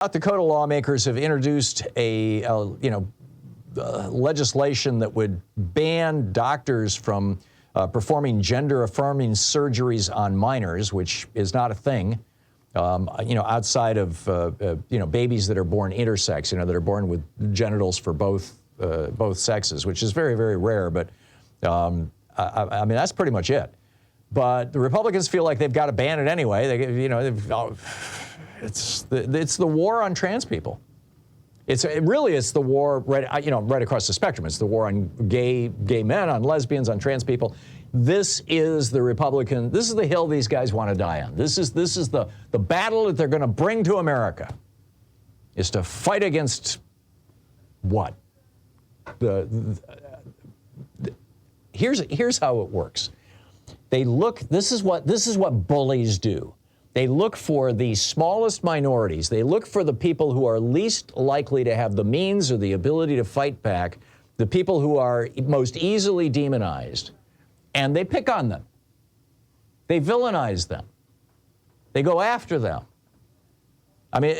South Dakota lawmakers have introduced legislation that would ban doctors from performing gender-affirming surgeries on minors, which is not a thing, outside of, babies that are born intersex, that are born with genitals for both sexes, which is very, very rare. But, I mean, that's pretty much it. But the Republicans feel like they've got to ban it anyway. It's the war on trans people. It's the war right across the spectrum. It's the war on gay men, on lesbians, on trans people. This is the hill these guys want to die on. This is the battle that they're going to bring to America, is to fight against what? Here's how it works. This is what bullies do. They look for the smallest minorities. They look for the people who are least likely to have the means or the ability to fight back, the people who are most easily demonized, and they pick on them. They villainize them. They go after them. I mean,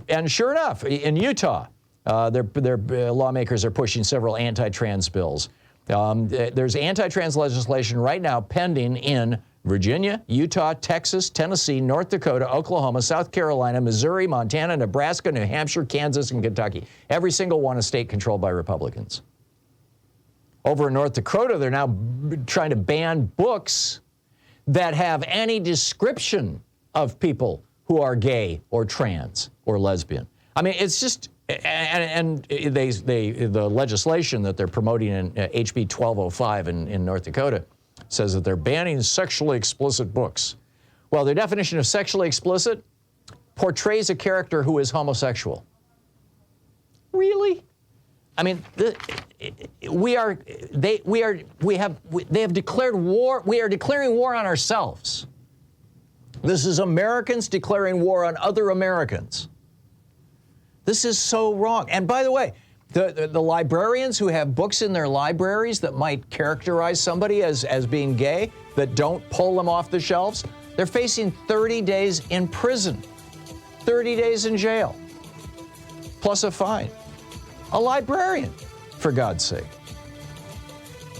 and sure enough, in Utah, their lawmakers are pushing several anti-trans bills. There's anti-trans legislation right now pending in Virginia, Utah, Texas, Tennessee, North Dakota, Oklahoma, South Carolina, Missouri, Montana, Nebraska, New Hampshire, Kansas, and Kentucky. Every single one a state controlled by Republicans. Over in North Dakota, they're now trying to ban books that have any description of people who are gay or trans or lesbian. I mean, it's just, the legislation that they're promoting in HB 1205 in North Dakota says that they're banning sexually explicit books. Well, their definition of sexually explicit portrays a character who is homosexual. Really? I mean, they have declared war. We are declaring war on ourselves. This is Americans declaring war on other Americans. This is so wrong. And by the way, the librarians who have books in their libraries that might characterize somebody as being gay, that don't pull them off the shelves, they're facing 30 days in prison, 30 days in jail, plus a fine. A librarian, for God's sake.